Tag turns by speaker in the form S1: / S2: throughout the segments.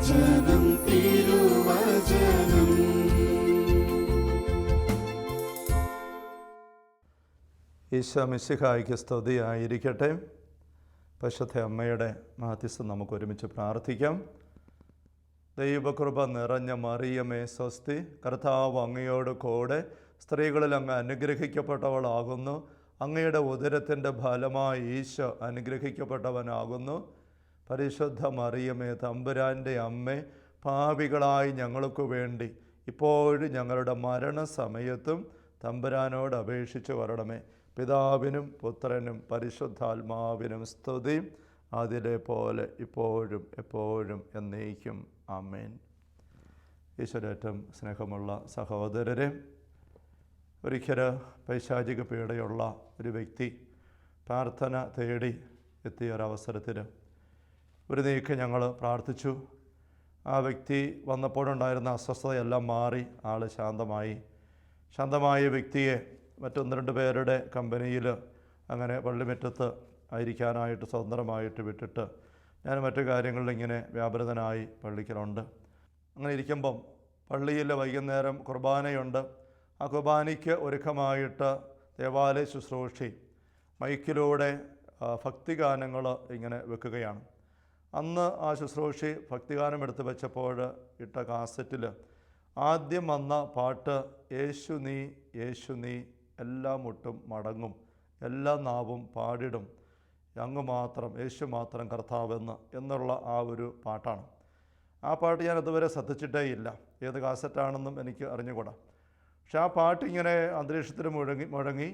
S1: തിരുവചനം തിരുവചനം.
S2: ഈശോ മിശിഹായ്ക്ക് സ്തുതിയായിരിക്കട്ടെ. പരിശുദ്ധ അമ്മയുടെ മാധ്യസ്ഥം നമുക്ക് ഒരുമിച്ച് പ്രാർത്ഥിക്കാം. ദൈവകൃപ നിറഞ്ഞ മറിയമേ സ്വസ്തി, കർത്താവ് അങ്ങയോട് കൂടെ സ്ത്രീകളിൽ അങ്ങ് അനുഗ്രഹിക്കപ്പെട്ടവളാകുന്നു. അങ്ങയുടെ ഉദരത്തിൻ്റെ ഫലമായി ഈശോ അനുഗ്രഹിക്കപ്പെട്ടവനാകുന്നു. പരിശുദ്ധ മറിയമേ തമ്പുരാൻ്റെ അമ്മേ, പാപികളായി ഞങ്ങൾക്ക് വേണ്ടി ഇപ്പോഴും ഞങ്ങളുടെ മരണസമയത്തും തമ്പുരാനോട് അപേക്ഷിച്ച് വരണമേ. പിതാവിനും പുത്രനും പരിശുദ്ധാത്മാവിനും സ്തുതി, അതിലെ പോലെ ഇപ്പോഴും എപ്പോഴും എന്നേക്കും. ആമേൻ. ഈശ്വരേറ്റം സ്നേഹമുള്ള സഹോദരരെ, ഒരിക്കൽ പൈശാചിക പീഡയുള്ള ഒരു വ്യക്തി പ്രാർത്ഥന തേടി എത്തിയൊരവസരത്തിൽ ഒരു നീക്ക് ഞങ്ങൾ പ്രാർത്ഥിച്ചു. ആ വ്യക്തി വന്നപ്പോഴുണ്ടായിരുന്ന അസ്വസ്ഥതയെല്ലാം മാറി ആൾ ശാന്തമായ വ്യക്തിയെ മറ്റൊന്ന് രണ്ട് പേരുടെ കമ്പനിയിൽ അങ്ങനെ പള്ളിമുറ്റത്ത് ആയിരിക്കാനായിട്ട് സ്വതന്ത്രമായിട്ട് വിട്ടിട്ട് ഞാൻ മറ്റു കാര്യങ്ങളിൽ ഇങ്ങനെ വ്യാപൃതനായി പള്ളിക്കലുണ്ട്. അങ്ങനെ ഇരിക്കുമ്പം പള്ളിയിൽ വൈകുന്നേരം കുർബാനയുണ്ട്. ആ കുർബാനയ്ക്ക് ഒരുക്കമായിട്ട് ദേവാലയ ശുശ്രൂഷി മൈക്കിലൂടെ ഭക്തിഗാനങ്ങൾ ഇങ്ങനെ വെക്കുകയാണ്. അന്ന് ആ ശുശ്രൂഷി ഭക്തിഗാനം എടുത്ത് വെച്ചപ്പോൾ ഇട്ട കാസറ്റിൽ ആദ്യം വന്ന പാട്ട് യേശു നീ യേശു നീ, എല്ലാ മുട്ടും മടങ്ങും, എല്ലാ നാവും പാടിടും, അങ്ങ് മാത്രം യേശു മാത്രം കർത്താവെന്ന് എന്നുള്ള ആ ഒരു പാട്ടാണ്. ആ പാട്ട് ഞാൻ ഇതുവരെ ശ്രദ്ധിച്ചിട്ടേ ഇല്ല, ഏത് കാസറ്റാണെന്നും എനിക്ക് അറിഞ്ഞുകൂടാ. പക്ഷെ ആ പാട്ട് ഇങ്ങനെ അന്തരീക്ഷത്തിൽ മുഴങ്ങി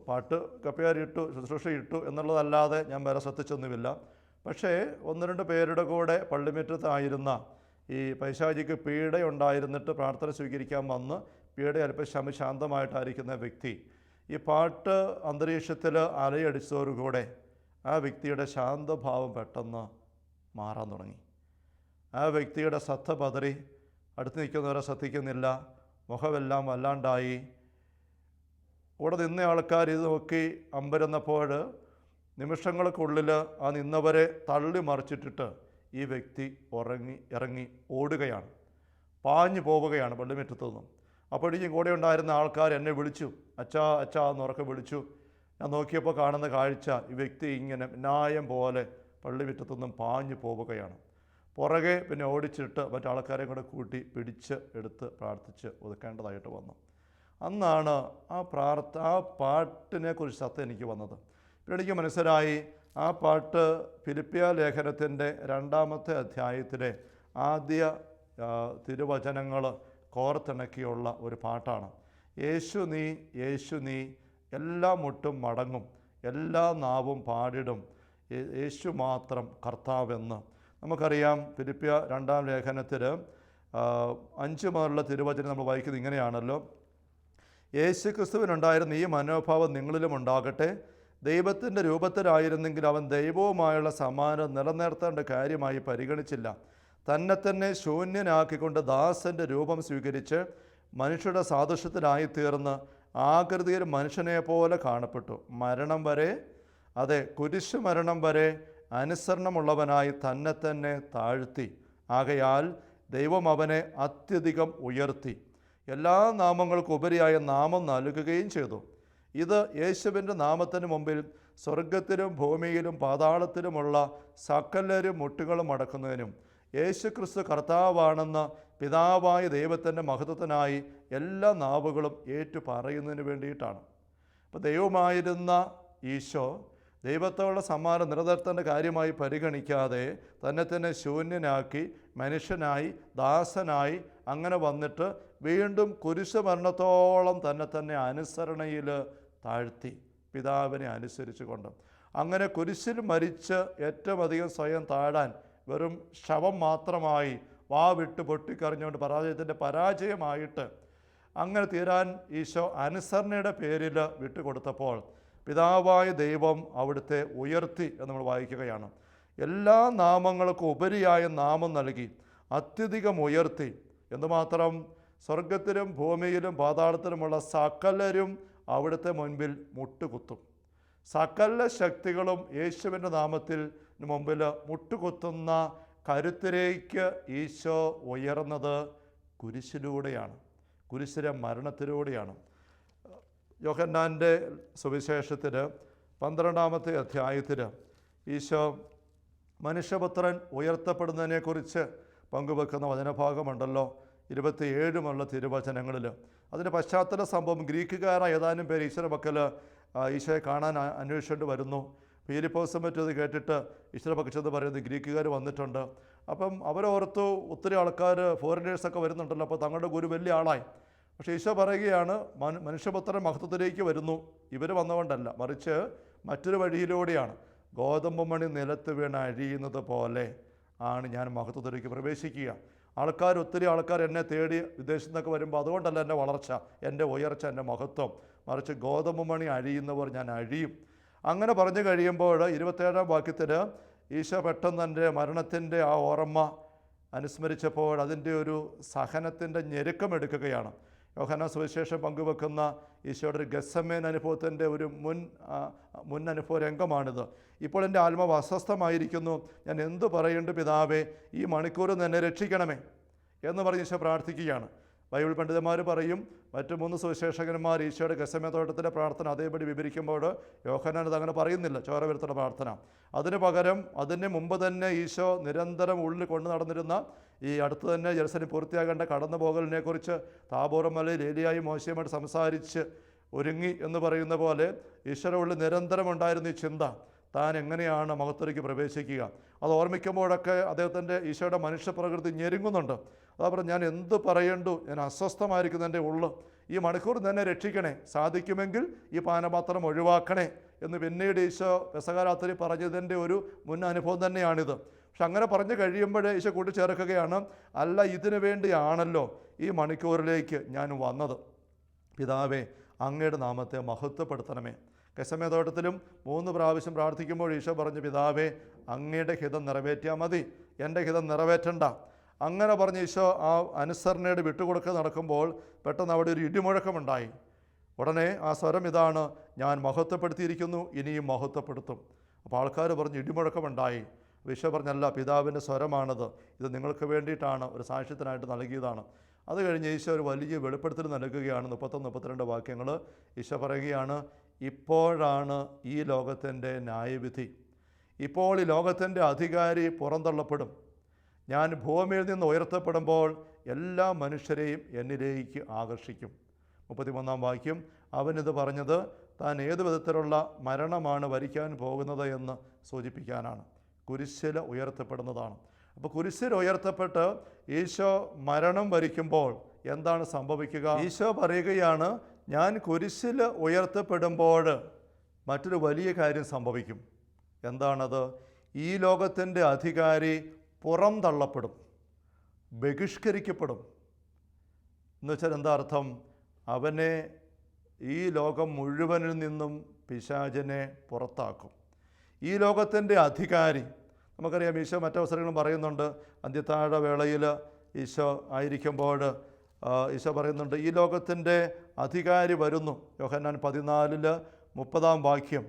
S2: പാട്ട് കപ്പ്യാരിട്ടു, ശുശ്രൂഷ ഇട്ടു എന്നുള്ളതല്ലാതെ ഞാൻ വേറെ ശ്രദ്ധിച്ചൊന്നുമില്ല. പക്ഷേ ഒന്ന് രണ്ട് പേരുടെ കൂടെ പള്ളിമുറ്റത്തായിരുന്ന ഈ പൈശാചിക്ക് പീഡയുണ്ടായിരുന്നിട്ട് പ്രാർത്ഥന സ്വീകരിക്കാൻ വന്ന് പീഡ അല്പം ശാന്തമായിട്ടായിരിക്കുന്ന വ്യക്തി ഈ പാട്ട് അന്തരീക്ഷത്തിൽ അലയടിച്ചതോടുകൂടെ ആ വ്യക്തിയുടെ ശാന്തഭാവം പെട്ടെന്ന് മാറാൻ തുടങ്ങി. ആ വ്യക്തിയുടെ ശ്രദ്ധ പതറി, അടുത്ത് നിൽക്കുന്നവരെ ശ്രദ്ധിക്കുന്നില്ല, മുഖമെല്ലാം വല്ലാണ്ടായി. കൂടെ നിന്ന ആൾക്കാർ ഇത് നോക്കി അമ്പരന്നപ്പോൾ നിമിഷങ്ങൾക്കുള്ളിൽ ആ നിന്നവരെ തള്ളി മറിച്ചിട്ടിട്ട് ഈ വ്യക്തി ഇറങ്ങി ഓടുകയാണ്, പാഞ്ഞു പോവുകയാണ് പള്ളിമുറ്റത്തു നിന്നും. അപ്പോഴേക്കും കൂടെ ഉണ്ടായിരുന്ന ആൾക്കാർ എന്നെ വിളിച്ചു, അച്ഛാ അച്ഛാ എന്നുറക്കെ വിളിച്ചു. ഞാൻ നോക്കിയപ്പോൾ കാണുന്ന കാഴ്ച ഈ വ്യക്തി ഇങ്ങനെ ന്യായം പോലെ പള്ളിമുറ്റത്തു നിന്നും പാഞ്ഞു പോവുകയാണ്. പുറകെ പിന്നെ ഓടിച്ചിട്ട് മറ്റാൾക്കാരെയും കൂടെ കൂട്ടി പിടിച്ച് എടുത്ത് പ്രാർത്ഥിച്ച് ഒതുക്കേണ്ടതായിട്ട് വന്നു. അന്നാണ് ആ പാട്ടിനെ കുറിച്ച് സത്യം എനിക്ക് വന്നത്. പിന്നെ എനിക്ക് മനസ്സിലായി ആ പാട്ട് ഫിലിപ്പിയ ലേഖനത്തിൻ്റെ 2-ാമത്തെ അധ്യായത്തിലെ ആദ്യ തിരുവചനങ്ങൾ കോർത്തിണക്കിയുള്ള ഒരു പാട്ടാണ്. യേശു നീ യേശു നീ, എല്ലാ മുട്ടും മടങ്ങും, എല്ലാ നാവും പാടിടും, യേശു മാത്രം കർത്താവെന്ന്. നമുക്കറിയാം ഫിലിപ്പിയ 2-ാം ലേഖനത്തിൽ 5 മുതലുള്ള തിരുവചനം നമ്മൾ വായിക്കുന്നത് ഇങ്ങനെയാണല്ലോ: യേശു ക്രിസ്തുവിനുണ്ടായിരുന്ന ഈ മനോഭാവം നിങ്ങളിലും ഉണ്ടാകട്ടെ. ദൈവത്തിൻ്റെ രൂപത്തിലായിരുന്നെങ്കിൽ അവൻ ദൈവവുമായുള്ള സമാനം നിലനിർത്തേണ്ട കാര്യമായി പരിഗണിച്ചില്ല. തന്നെ ശൂന്യനാക്കിക്കൊണ്ട് ദാസൻ്റെ രൂപം സ്വീകരിച്ച് മനുഷ്യരുടെ സാദൃശ്യത്തിലായിത്തീർന്ന് ആകൃതിയിൽ മനുഷ്യനെ പോലെ കാണപ്പെട്ടു. മരണം വരെ, അതെ കുരിശു മരണം വരെ അനുസരണമുള്ളവനായി തന്നെ താഴ്ത്തി. ആകയാൽ ദൈവം അവനെ അത്യധികം ഉയർത്തി എല്ലാ നാമങ്ങൾക്കും ഉപരിയായ നാമം നൽകുകയും ചെയ്തു. ഇത് യേശുവിൻ്റെ നാമത്തിന് മുമ്പിൽ സ്വർഗത്തിലും ഭൂമിയിലും പാതാളത്തിലുമുള്ള സകലരും മുട്ടുകളും മടക്കുന്നതിനും യേശുക്രിസ്തു കർത്താവാണെന്ന് പിതാവായ ദൈവത്തിൻ്റെ മഹത്വത്തിനായി എല്ലാ നാവുകളും ഏറ്റു പറയുന്നതിന് വേണ്ടിയിട്ടാണ്. അപ്പോൾ ദൈവമായിരുന്ന ഈശോ ദൈവത്തോടുള്ള സമ്മാനം നിലനിർത്തേണ്ട കാര്യമായി പരിഗണിക്കാതെ തന്നെ ശൂന്യനാക്കി മനുഷ്യനായി ദാസനായി അങ്ങനെ വന്നിട്ട് വീണ്ടും കുരിശുമരണത്തോളം തന്നെ അനുസരണയിൽ താഴ്ത്തി, പിതാവിനെ അനുസരിച്ചു കൊണ്ട്. അങ്ങനെ കുരിശിൽ മരിച്ച് ഏറ്റവും അധികം സ്വയം താഴാൻ വെറും ശവം മാത്രമായി വിട്ട് പൊട്ടിക്കറിഞ്ഞുകൊണ്ട് പരാജയമായിട്ട് അങ്ങനെ തീരാൻ ഈശോ അനുസരണയുടെ പേരിൽ വിട്ടുകൊടുത്തപ്പോൾ പിതാവായ ദൈവം അവിടുത്തെ ഉയർത്തി എന്ന് നമ്മൾ വായിക്കുകയാണ്. എല്ലാ നാമങ്ങൾക്കും ഉപരിയായ നാമം നൽകി അത്യധികം ഉയർത്തി. എന്തുമാത്രം? സ്വർഗത്തിലും ഭൂമിയിലും പാതാളത്തിലുമുള്ള സകലരും അവിടുത്തെ മുൻപിൽ മുട്ടുകുത്തും. സകല ശക്തികളും യേശുവിൻ്റെ നാമത്തിൽ മുമ്പിൽ മുട്ടുകുത്തുന്ന കരുത്തിലേക്ക് ഈശോ ഉയർന്നത് കുരിശിലൂടെയാണ്, കുരിശിലെ മരണത്തിലൂടെയാണ്. യോഹന്നാൻ്റെ സുവിശേഷത്തിൽ 12-ാമത്തെ അധ്യായത്തിൽ ഈശോ മനുഷ്യപുത്രൻ ഉയർത്തപ്പെടുന്നതിനെക്കുറിച്ച് പങ്കുവെക്കുന്ന വചനഭാഗമുണ്ടല്ലോ, 27 തിരുവചനങ്ങളിൽ. അതിൻ്റെ പശ്ചാത്തല സംഭവം, ഗ്രീക്കുകാരായ ഏതാനും പേര് ഈശോയുടെ പക്കൽ ഈശോയെ കാണാൻ അന്വേഷിച്ചുകൊണ്ട് വരുന്നു. ഫിലിപ്പോസും മറ്റും അത് കേട്ടിട്ട് ഈശോയുടെ പക്കൽ ചെന്ന് പറയുന്നത് ഗ്രീക്കുകാർ വന്നിട്ടുണ്ട്. അപ്പം അവരോർത്തു ഒത്തിരി ആൾക്കാർ ഫോറിനേഴ്സൊക്കെ വരുന്നുണ്ടല്ലോ, അപ്പോൾ തങ്ങളുടെ ഗുരു വലിയ ആളായി. പക്ഷേ ഈശോ പറയുകയാണ്, മനുഷ്യപുത്രൻ മഹത്വത്തിലേക്ക് വരുന്നു, ഇവർ വന്നുകൊണ്ടല്ല, മറിച്ച് മറ്റൊരു വഴിയിലൂടെയാണ്. ഗോതമ്പ് മണി നിലത്ത് വീണ് അഴിയുന്നത് പോലെ ആണ് ഞാൻ മഹത്വത്തിലേക്ക് പ്രവേശിക്കുക. ഒത്തിരി ആൾക്കാർ എന്നെ തേടി വിദേശത്തു നിന്നൊക്കെ വരുമ്പോൾ അതുകൊണ്ടല്ല എൻ്റെ വളർച്ച, എൻ്റെ ഉയർച്ച, എൻ്റെ മഹത്വം, മറിച്ച് ഗോതമ്പ് മണി അഴിയുന്നവർ ഞാൻ അഴിയും. അങ്ങനെ പറഞ്ഞു കഴിയുമ്പോൾ 27-ാം വാക്യത്തിൽ ഈശോ പെട്ടെന്ന് തൻ്റെ മരണത്തിൻ്റെ ആ ഓർമ്മ അനുസ്മരിച്ചപ്പോൾ അതിൻ്റെ ഒരു സഹനത്തിൻ്റെ ഞെരുക്കമെടുക്കുകയാണ്. യോഹന്നാൻ സുവിശേഷം പങ്കുവെക്കുന്ന ഈശോയുടെ ഒരു ഗെത്സമേൻ അനുഭവത്തിൻ്റെ ഒരു മുൻ അനുഭവ രംഗമാണിത്. ഇപ്പോൾ എൻ്റെ ആത്മാവ് അസ്വസ്ഥമായിരിക്കുന്നു, ഞാൻ എന്തു പറയേണ്ടു പിതാവേ, ഈ മണിക്കൂർ എന്നെ രക്ഷിക്കണമേ എന്ന് പറഞ്ഞ് ഈശോ പ്രാർത്ഥിക്കുകയാണ്. ബൈബിൾ പണ്ഡിതന്മാർ പറയും, മറ്റു 3 സുവിശേഷകന്മാർ ഈശോയുടെ ഗെത്സമേൻ തോട്ടത്തിലെ പ്രാർത്ഥന അതേപടി വിവരിക്കുമ്പോൾ യോഹന്നാൻ അത് അങ്ങനെ പറയുന്നില്ല, ചോര വരുത്തുന്ന പ്രാർത്ഥന. അതിന് പകരം അതിന് മുമ്പ് തന്നെ ഈശോ നിരന്തരം ഉള്ളിൽ കൊണ്ടു നടന്നിരുന്ന ഈ അടുത്ത് തന്നെ ജെറുസലേം പൂർത്തിയാകേണ്ട കടന്നു പോകലിനെക്കുറിച്ച് താബോർ മലയിൽ ഏലിയായും മോശയുമായിട്ട് സംസാരിച്ച് ഒരുങ്ങി എന്ന് പറയുന്ന പോലെ ഈശോയുടെ ഉള്ളിൽ നിരന്തരം ഉണ്ടായിരുന്ന ഈ ചിന്ത, താൻ എങ്ങനെയാണ് മഹത്വത്തിലേക്ക് പ്രവേശിക്കുക. അത് ഓർമ്മിക്കുമ്പോഴൊക്കെ അദ്ദേഹത്തിൻ്റെ ഈശോയുടെ മനുഷ്യപ്രകൃതി ഞെരുങ്ങുന്നുണ്ട്. അതാ പറഞ്ഞു, ഞാൻ എന്ത് പറയണ്ടു, ഞാൻ അസ്വസ്ഥമായിരിക്കുന്ന എൻ്റെ ഉള്ളു, ഈ മണിക്കൂർ തന്നെ രക്ഷിക്കണേ, സാധിക്കുമെങ്കിൽ ഈ പാനപാത്രം ഒഴിവാക്കണേ എന്ന് പിന്നീട് ഈശോ പെസഹരാത്രി പറഞ്ഞതിൻ്റെ ഒരു മുൻ അനുഭവം തന്നെയാണിത്. പക്ഷെ അങ്ങനെ പറഞ്ഞു കഴിയുമ്പോഴേ ഈശോ കൂട്ടിച്ചേർക്കുകയാണ്, അല്ല, ഇതിനു വേണ്ടിയാണല്ലോ ഈ മണിക്കൂറിലേക്ക് ഞാൻ വന്നത്. പിതാവേ, അങ്ങയുടെ നാമത്തെ മഹത്വപ്പെടുത്തണമേ. ഗെത്സമേൻ തോട്ടത്തിലും 3 പ്രാവശ്യം പ്രാർത്ഥിക്കുമ്പോൾ ഈശോ പറഞ്ഞു, പിതാവേ, അങ്ങയുടെ ഹിതം നിറവേറ്റിയാൽ മതി, എൻ്റെ ഹിതം നിറവേറ്റണ്ട. അങ്ങനെ പറഞ്ഞ് ഈശോ ആ അനുസരണയുടെ വിട്ടുകൊടുക്കുക നടക്കുമ്പോൾ പെട്ടെന്ന് അവിടെ ഒരു ഇടിമുഴക്കമുണ്ടായി. ഉടനെ ആ സ്വരം ഇതാണ്, ഞാൻ മഹത്വപ്പെടുത്തിയിരിക്കുന്നു, ഇനിയും മഹത്വപ്പെടുത്തും. അപ്പോൾ ആൾക്കാർ പറഞ്ഞു, ഇടിമുഴക്കമുണ്ടായി. ഈശോ പറഞ്ഞല്ല, പിതാവിൻ്റെ സ്വരമാണത്, ഇത് നിങ്ങൾക്ക് വേണ്ടിയിട്ടാണ്, ഒരു സാക്ഷ്യത്തിനായിട്ട് നൽകിയതാണ്. അത് കഴിഞ്ഞ് ഈശോ ഒരു വലിയ വെളിപ്പെടുത്തൽ നൽകുകയാണ്. 31-32 വാക്യങ്ങൾ ഈശോ പറയുകയാണ്, ഇപ്പോഴാണ് ഈ ലോകത്തിൻ്റെ ന്യായവിധി. ഇപ്പോൾ ഈ ലോകത്തിൻ്റെ അധികാരി പുറന്തള്ളപ്പെടും. ഞാൻ ഭൂമിയിൽ നിന്ന് ഉയർത്തപ്പെടുമ്പോൾ എല്ലാ മനുഷ്യരെയും എന്നിലേക്ക് ആകർഷിക്കും. 31-ാം വാക്യം, അവനിത് പറഞ്ഞത് താൻ ഏതു വിധത്തിലുള്ള മരണമാണ് വരിക്കാൻ പോകുന്നത് എന്ന് സൂചിപ്പിക്കാനാണ്. കുരിശിൽ ഉയർത്തപ്പെടുന്നതാണ്. അപ്പോൾ കുരിശിൽ ഉയർത്തപ്പെട്ട് ഈശോ മരണം വരിക്കുമ്പോൾ എന്താണ് സംഭവിക്കുക? ഈശോ പറയുകയാണ്, ഞാൻ കുരിശിൽ ഉയർത്തപ്പെടുമ്പോൾ മറ്റൊരു വലിയ കാര്യം സംഭവിക്കും. എന്താണത്? ഈ ലോകത്തിൻ്റെ അധികാരി പുറം തള്ളപ്പെടും, ബഹിഷ്കരിക്കപ്പെടും. എന്നുവെച്ചാൽ എന്താ അർത്ഥം? അവനെ ഈ ലോകം മുഴുവനിൽ നിന്നും പിശാചിനെ പുറത്താക്കും. ഈ ലോകത്തിൻ്റെ അധികാരി, നമുക്കറിയാം, ഈശോ മറ്റവസരങ്ങളും പറയുന്നുണ്ട്. അന്ത്യത്താഴ വേളയിൽ ഈശോ ആയിരിക്കുമ്പോൾ ഈശോ പറയുന്നുണ്ട്, ഈ ലോകത്തിൻ്റെ അധികാരി വരുന്നു. യോഹന്നാൻ 14:30 വാക്യം,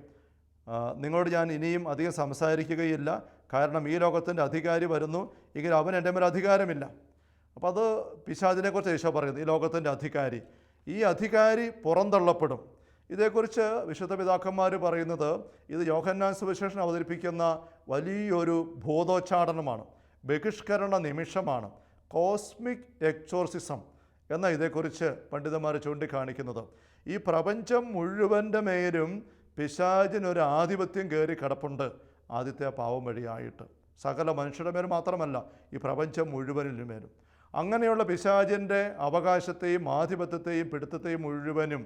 S2: നിങ്ങളോട് ഞാൻ ഇനിയും അധികം സംസാരിക്കുകയില്ല, കാരണം ഈ ലോകത്തിൻ്റെ അധികാരി വരുന്നു, എങ്കിൽ അവൻ എൻ്റെ മേൽ അധികാരമില്ല. അപ്പോൾ അത് പിശാചിനെക്കുറിച്ച് ഈശോ പറയുന്നു, ഈ ലോകത്തിൻ്റെ അധികാരി. ഈ അധികാരി പുറന്തള്ളപ്പെടും. ഇതേക്കുറിച്ച് വിശുദ്ധ പിതാക്കന്മാർ പറയുന്നത്, ഇത് യോഹന്നാൻ സുവിശേഷം അവതരിപ്പിക്കുന്ന വലിയൊരു ഭൂതോച്ചാടനമാണ്, ബഹിഷ്കരണ നിമിഷമാണ്, കോസ്മിക് എക്സോർസിസം എന്ന ഇതേക്കുറിച്ച് പണ്ഡിതന്മാർ ചൂണ്ടിക്കാണിക്കുന്നത്. ഈ പ്രപഞ്ചം മുഴുവൻ്റെ മേലും പിശാചിനൊരു ആധിപത്യം കയറി കിടപ്പുണ്ട്, ആദ്യത്തെ പാവം വഴിയായിട്ട്. സകല മനുഷ്യരുടെ മേലും മാത്രമല്ല, ഈ പ്രപഞ്ചം മുഴുവനിലും മേലും. അങ്ങനെയുള്ള പിശാചിൻ്റെ അവകാശത്തെയും ആധിപത്യത്തെയും പിടുത്തത്തെയും മുഴുവനും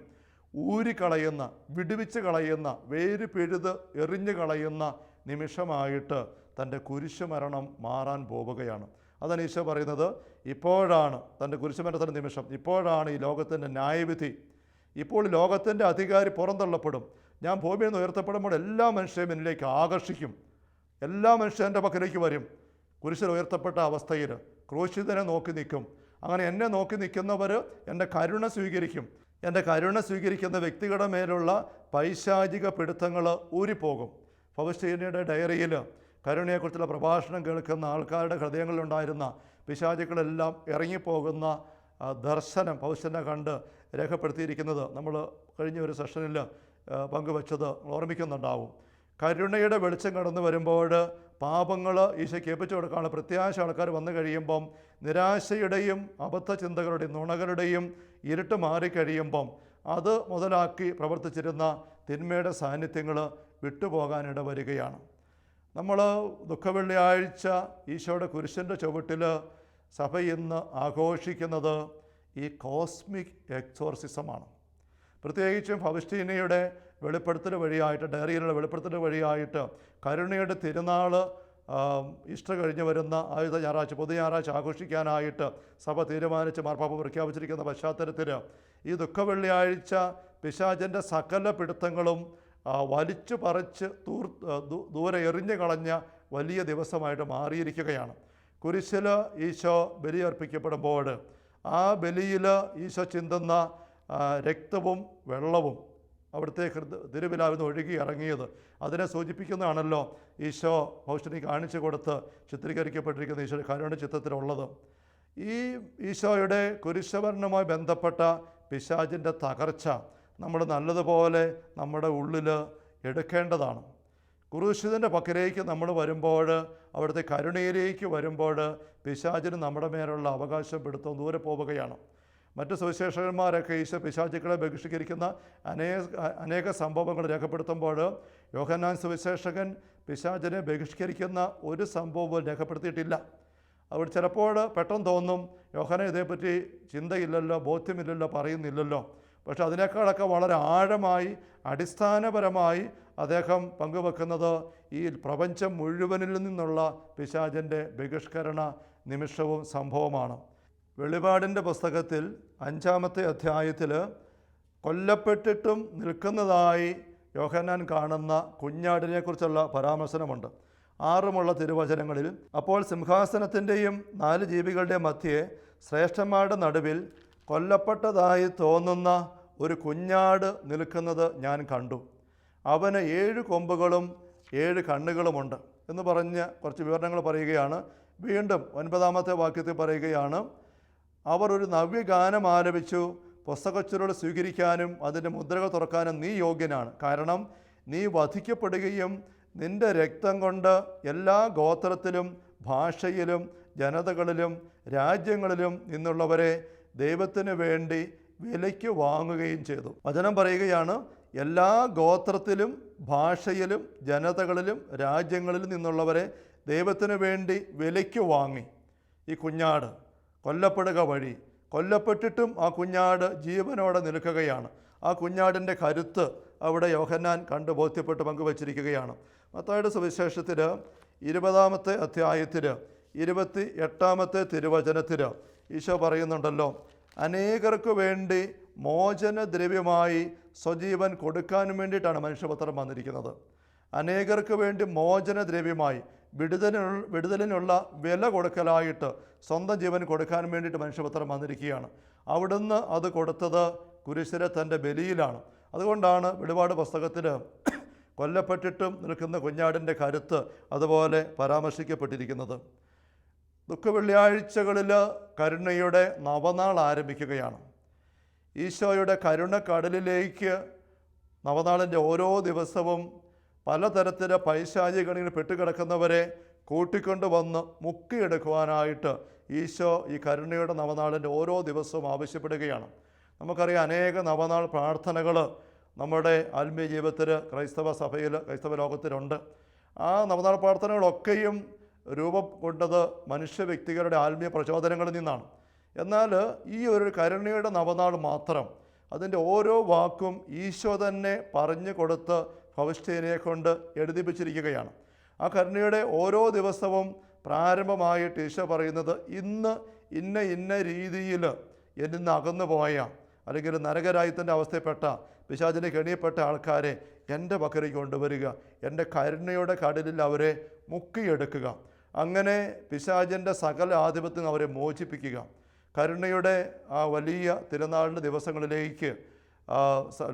S2: ഊരിക്കളയുന്ന, വിടുവിച്ച് കളയുന്ന, വേര് പിഴുത് എറിഞ്ഞു കളയുന്ന നിമിഷമായിട്ട് തൻ്റെ കുരിശുമരണം മാറാൻ പോവുകയാണ്. അതാണ് ഈശോ പറയുന്നത്, ഇപ്പോഴാണ് തൻ്റെ കുരിശുമരണത്തിൻ്റെ നിമിഷം, ഇപ്പോഴാണ് ഈ ലോകത്തിൻ്റെ ന്യായവിധി. ഇപ്പോൾ ലോകത്തിൻ്റെ അധികാരി പുറന്തള്ളപ്പെടും. ഞാൻ ഭൂമിയിൽ നിന്ന് ഉയർത്തപ്പെടുമ്പോൾ എല്ലാ മനുഷ്യരെയും എന്നിലേക്ക് ആകർഷിക്കും. എല്ലാ മനുഷ്യരും എൻ്റെ പക്കലേക്ക് വരും. കുരിശിൽ ഉയർത്തപ്പെട്ട അവസ്ഥയിൽ ക്രൂശിതനെ നോക്കി നിൽക്കും. അങ്ങനെ എന്നെ നോക്കി നിൽക്കുന്നവർ എൻ്റെ കരുണ സ്വീകരിക്കും. എൻ്റെ കരുണ സ്വീകരിക്കുന്ന വ്യക്തികളുടെ മേലുള്ള പൈശാചിക പിടുത്തങ്ങൾ ഊരിപ്പോകും. ഫൗസ്റ്റീനയുടെ ഡയറിയിൽ കരുണയെക്കുറിച്ചുള്ള പ്രഭാഷണം കേൾക്കുന്ന ആൾക്കാരുടെ ഹൃദയങ്ങളിലുണ്ടായിരുന്ന പിശാചുക്കളെല്ലാം ഇറങ്ങിപ്പോകുന്ന ദർശനം പൗശനെ കണ്ട് രേഖപ്പെടുത്തിയിരിക്കുന്നത് നമ്മൾ കഴിഞ്ഞ ഒരു സെഷനിൽ പങ്കുവച്ചത് ഓർമ്മിക്കുന്നുണ്ടാവും. കരുണയുടെ വെളിച്ചം കടന്നു വരുമ്പോൾ പാപങ്ങൾ ഈശോയ്ക്ക് ഏൽപ്പിച്ചു കൊടുക്കാനുള്ള പ്രത്യാശ ആൾക്കാർ വന്നു കഴിയുമ്പം നിരാശയുടെയും അബദ്ധ ചിന്തകളുടെയും നുണകളുടെയും ഇരുട്ട് മാറിക്കഴിയുമ്പം അത് മുതലാക്കി പ്രവർത്തിച്ചിരുന്ന തിന്മയുടെ സാന്നിധ്യങ്ങൾ വിട്ടുപോകാനിട വരികയാണ്. നമ്മൾ ദുഃഖവെള്ളിയാഴ്ച ഈശോയുടെ കുരിശിൻ്റെ ചുവട്ടിൽ സഭ ഇന്ന് ആഘോഷിക്കുന്നത് ഈ കോസ്മിക് എക്സോർസിസമാണ്. പ്രത്യേകിച്ചും ഫൗസ്റ്റീനയുടെ വെളിപ്പെടുത്തൽ വഴിയായിട്ട്, ഡയറിയിലുള്ള വെളിപ്പെടുത്തൽ വഴിയായിട്ട് കരുണയുടെ തിരുനാൾ ഈസ്റ്റർ കഴിഞ്ഞ് വരുന്ന ആദ്യത്തെ ഞായറാഴ്ച, പൊതു ഞായറാഴ്ച ആഘോഷിക്കാനായിട്ട് സഭ തീരുമാനിച്ച് മാർപ്പാപ്പ പ്രഖ്യാപിച്ചിരിക്കുന്ന പശ്ചാത്തലത്തിൽ ഈ ദുഃഖവെള്ളിയാഴ്ച പിശാചിൻ്റെ സകല പിടുത്തങ്ങളും വലിച്ചു പറിച്ച് ദൂരെ എറിഞ്ഞു കളഞ്ഞ വലിയ ദിവസമായിട്ട് മാറിയിരിക്കുകയാണ്. കുരിശിൽ ഈശോ ബലിയർപ്പിക്കപ്പെടുമ്പോൾ ആ ബലിയിൽ ഈശോ ചിന്തുന്ന രക്തവും വെള്ളവും അവിടുത്തെ തിരുവിലാവിന്ന് ഒഴുകി ഇറങ്ങിയത് അതിനെ സൂചിപ്പിക്കുന്നതാണല്ലോ ഈശോ ഫൗസ്റ്റീനെ കാണിച്ചു കൊടുത്ത് ചിത്രീകരിക്കപ്പെട്ടിരിക്കുന്ന ഈശോയുടെ കരുണയുടെ ചിത്രത്തിലുള്ളത്. ഈ ഈശോയുടെ കുരിശുമരണവുമായി ബന്ധപ്പെട്ട പിശാചിൻ്റെ തകർച്ച നമ്മൾ നല്ലതുപോലെ നമ്മുടെ ഉള്ളിൽ എടുക്കേണ്ടതാണ്. ക്രൂശിതൻ്റെ പക്കലേക്ക് നമ്മൾ വരുമ്പോൾ, അവിടുത്തെ കരുണയിലേക്ക് വരുമ്പോൾ പിശാചിന് നമ്മുടെ മേലുള്ള അവകാശം പിടുത്തം ദൂരെ പോവുകയാണ്. മറ്റ് സുവിശേഷകന്മാരൊക്കെ ഈശോ പിശാചുക്കളെ ബഹിഷ്കരിക്കുന്ന അനേക സംഭവങ്ങൾ രേഖപ്പെടുത്തുമ്പോൾ യോഹന്നാൻ സുവിശേഷകൻ പിശാചിനെ ബഹിഷ്കരിക്കുന്ന ഒരു സംഭവവും രേഖപ്പെടുത്തിയിട്ടില്ല. അവിടെ ചിലപ്പോൾ പെട്ടെന്ന് തോന്നും യോഹന്നാൻ ഇതേപ്പറ്റി ചിന്തയില്ലല്ലോ, ബോധ്യമില്ലല്ലോ, പറയുന്നില്ലല്ലോ. പക്ഷെ അതിനേക്കാളൊക്കെ വളരെ ആഴമായി അടിസ്ഥാനപരമായി അദ്ദേഹം പങ്കുവെക്കുന്നത് ഈ പ്രപഞ്ചം മുഴുവനിൽ നിന്നുള്ള പിശാചിൻ്റെ ബഹിഷ്കരണ നിമിഷവും സംഭവമാണ്. വെളിപാടിൻ്റെ പുസ്തകത്തിൽ 5-ാമത്തെ അധ്യായത്തിൽ കൊല്ലപ്പെട്ടിട്ടും നിൽക്കുന്നതായി യോഹന്നാൻ കാണുന്ന കുഞ്ഞാടിനെക്കുറിച്ചുള്ള പരാമർശനമുണ്ട്. 6 തിരുവചനങ്ങളിൽ, അപ്പോൾ സിംഹാസനത്തിൻ്റെയും 4 ജീവികളുടെ മധ്യേ ശ്രേഷ്ഠന്മാരുടെ നടുവിൽ കൊല്ലപ്പെട്ടതായി തോന്നുന്ന ഒരു കുഞ്ഞാട് നിൽക്കുന്നത് ഞാൻ കണ്ടു. അവന് 7 കൊമ്പുകളും 7 കണ്ണുകളുമുണ്ട് എന്ന് പറഞ്ഞ് കുറച്ച് വിവരണങ്ങൾ പറയുകയാണ്. വീണ്ടും 9-ാമത്തെ വാക്യത്തിൽ പറയുകയാണ്, അവർ ഒരു നവ്യഗാനം ആലപിച്ചു, പുസ്തകച്ചുരുൾ സ്വീകരിക്കാനും അതിൻ്റെ മുദ്രകൾ തുറക്കാനും നീ യോഗ്യനാണ്. കാരണം നീ വധിക്കപ്പെടുകയും നിൻ്റെ രക്തം കൊണ്ട് എല്ലാ ഗോത്രത്തിലും ഭാഷയിലും ജനതകളിലും രാജ്യങ്ങളിലും നിന്നുള്ളവരെ ദൈവത്തിന് വേണ്ടി വിലയ്ക്ക് വാങ്ങുകയും ചെയ്തു. വചനം പറയുകയാണ്, എല്ലാ ഗോത്രത്തിലും ഭാഷയിലും ജനതകളിലും രാജ്യങ്ങളിലും നിന്നുള്ളവരെ ദൈവത്തിന് വേണ്ടി വിലയ്ക്ക് വാങ്ങി. ഈ കുഞ്ഞാട് കൊല്ലപ്പെടുക വഴി, കൊല്ലപ്പെട്ടിട്ടും ആ കുഞ്ഞാട് ജീവനോടെ നിൽക്കുകയാണ്. ആ കുഞ്ഞാടിൻ്റെ കരുത്ത് അവിടെ യോഹന്നാൻ കണ്ട് ബോധ്യപ്പെട്ട് പങ്കുവച്ചിരിക്കുകയാണ്. മത്തായിയുടെ സുവിശേഷത്തിൽ 20-ാമത്തെ അധ്യായത്തിൽ 28-ാമത്തെ തിരുവചനത്തിൽ ഈശോ പറയുന്നുണ്ടല്ലോ, അനേകർക്ക് വേണ്ടി മോചനദ്രവ്യമായി സ്വജീവൻ കൊടുക്കാനും വേണ്ടിയിട്ടാണ് മനുഷ്യപുത്രൻ വന്നിരിക്കുന്നത്. അനേകർക്ക് വേണ്ടി മോചനദ്രവ്യമായി വിടുതലിനുള്ള വില കൊടുക്കലായിട്ട് സ്വന്തം ജീവൻ കൊടുക്കാൻ വേണ്ടിയിട്ട് മനുഷ്യപുത്രൻ വന്നിരിക്കുകയാണ്. അവിടുന്ന് അത് കൊടുത്തത് കുരിശിലെ തൻ്റെ ബലിയിലാണ്. അതുകൊണ്ടാണ് വെളിപാട് പുസ്തകത്തിൽ കൊല്ലപ്പെട്ടിട്ടും നിൽക്കുന്ന കുഞ്ഞാടിൻ്റെ കരുത്ത് അതുപോലെ പരാമർശിക്കപ്പെട്ടിരിക്കുന്നത്. ദുഃഖവെള്ളിയാഴ്ചകളിൽ കരുണയുടെ നവനാൾ ആരംഭിക്കുകയാണ്. ഈശോയുടെ കരുണക്കടലിലേക്ക് നവനാളിൻ്റെ ഓരോ ദിവസവും പലതരത്തിലെ പൈശാചികളിൽ പെട്ടുകിടക്കുന്നവരെ കൂട്ടിക്കൊണ്ട് വന്ന് മുക്കിയെടുക്കുവാനായിട്ട് ഈശോ ഈ കരുണയുടെ നവനാളിൻ്റെ ഓരോ ദിവസവും ആവശ്യപ്പെടുകയാണ്. നമുക്കറിയാം, അനേക നവനാൾ പ്രാർത്ഥനകൾ നമ്മുടെ ആത്മീയ ജീവിതത്തിൽ ക്രൈസ്തവ സഭയിൽ, ക്രൈസ്തവ ലോകത്തിലുണ്ട്. ആ നവനാൾ പ്രാർത്ഥനകളൊക്കെയും രൂപം കൊണ്ടത് മനുഷ്യ വ്യക്തികളുടെ ആത്മീയ പ്രചോദനങ്ങളിൽ നിന്നാണ്. എന്നാൽ ഈ ഒരു കരുണയുടെ നവനാൾ മാത്രം, അതിൻ്റെ ഓരോ വാക്കും ഈശോ തന്നെ പറഞ്ഞു കൊടുത്ത് ഫൗസ്റ്റീനയെ കൊണ്ട് എഴുതിപ്പിച്ചിരിക്കുകയാണ്. ആ കരുണയുടെ ഓരോ ദിവസവും പ്രാരംഭമായിട്ട് ഈശോ പറയുന്നത്, ഇന്ന് ഇന്ന രീതിയിൽ എന്നിന്ന് അകന്നു പോയ അല്ലെങ്കിൽ നരകരാജ്യത്തിൻ്റെ അവസ്ഥയിൽപ്പെട്ട പിശാചിന് കെണിയപ്പെട്ട ആൾക്കാരെ എൻ്റെ പക്കലേക്ക് കൊണ്ടുവരിക, എൻ്റെ കരുണയുടെ കടലിൽ അവരെ മുക്കിയെടുക്കുക. അങ്ങനെ പിശാചിൻ്റെ സകല ആധിപത്യം അവരെ മോചിപ്പിക്കുക. കരുണയുടെ ആ വലിയ തിരുനാളിൻ്റെ ദിവസങ്ങളിലേക്ക്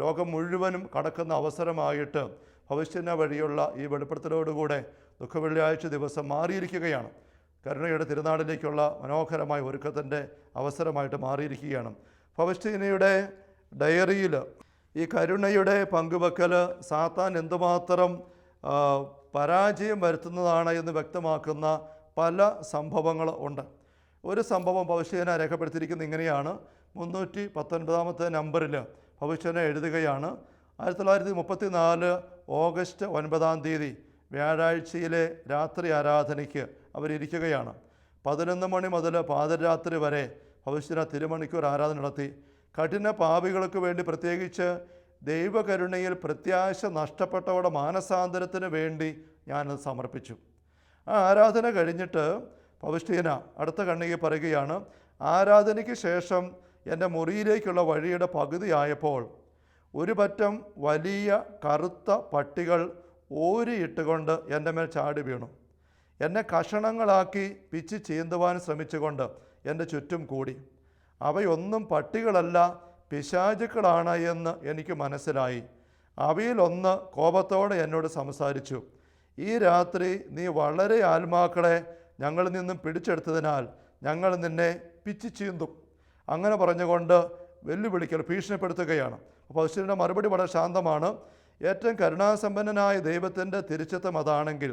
S2: ലോകം മുഴുവനും കടക്കുന്ന അവസരമായിട്ട് ഫൗസ്റ്റീന വഴിയുള്ള ഈ വെളിപ്പെടുത്തലോടുകൂടെ ദുഃഖവെള്ളിയാഴ്ച ദിവസം മാറിയിരിക്കുകയാണ്. കരുണയുടെ തിരുനാളിലേക്കുള്ള മനോഹരമായ ഒരുക്കത്തിൻ്റെ അവസരമായിട്ട് മാറിയിരിക്കുകയാണ്. ഫൗസ്റ്റീനയുടെ ഡയറിയിൽ ഈ കരുണയുടെ പങ്കുവെക്കൽ സാത്താൻ എന്തുമാത്രം പരാജയം വരുത്തുന്നതാണ് എന്ന് വ്യക്തമാക്കുന്ന പല സംഭവങ്ങൾ ഉണ്ട്. ഒരു സംഭവം ഫൗസ്റ്റീന രേഖപ്പെടുത്തിയിരിക്കുന്നത് ഇങ്ങനെയാണ്. 319 നമ്പറിൽ ഫൗസ്റ്റീന എഴുതുകയാണ്, 1934 ഓഗസ്റ്റ് 9 വ്യാഴാഴ്ചയിലെ രാത്രി ആരാധനയ്ക്ക് അവരിയ്ക്കുകയാണ്. 11 മണി മുതൽ പാതിരാത്രി വരെ ഫൗസ്റ്റീന തിരുമണിക്കൂർ ആരാധന നടത്തി. കഠിന പാപികൾക്ക് വേണ്ടി, പ്രത്യേകിച്ച് ദൈവകരുണയിൽ പ്രത്യാശ നഷ്ടപ്പെട്ടവരുടെ മാനസാന്തരത്തിന് വേണ്ടി ഞാനത് സമർപ്പിച്ചു. ആ ആരാധന കഴിഞ്ഞിട്ട് ഫൗസ്റ്റീന അടുത്ത കണ്ണികയിൽ പറയുകയാണ്, ആരാധനയ്ക്ക് ശേഷം എൻ്റെ മുറിയിലേക്കുള്ള വഴിയുടെ പകുതിയായപ്പോൾ ഒരു പറ്റം വലിയ കറുത്ത പട്ടികൾ ഓരിയിട്ടുകൊണ്ട് എൻ്റെ മേൽ ചാടി വീണു. എന്നെ കഷണങ്ങളാക്കി പിച്ച് ചീന്തുവാൻ ശ്രമിച്ചുകൊണ്ട് എൻ്റെ ചുറ്റും കൂടി. അവയൊന്നും പട്ടികളല്ല, പിശാചുക്കളാണ് എന്ന് എനിക്ക് മനസ്സിലായി. അവയിലൊന്ന് കോപത്തോടെ എന്നോട് സംസാരിച്ചു, ഈ രാത്രി നീ വളരെ ആത്മാക്കളെ ഞങ്ങളിൽ നിന്നും പിടിച്ചെടുത്തതിനാൽ ഞങ്ങൾ നിന്നെ പിച്ച് ചീന്തും. അങ്ങനെ പറഞ്ഞുകൊണ്ട് വെല്ലുവിളിക്കൽ, ഭീഷണിപ്പെടുത്തുകയാണ്. ഫൗസ്റ്റീനയുടെ മറുപടി വളരെ ശാന്തമാണ്. ഏറ്റവും കരുണാസമ്പന്നനായ ദൈവത്തിൻ്റെ തിരിച്ചെത്തം അതാണെങ്കിൽ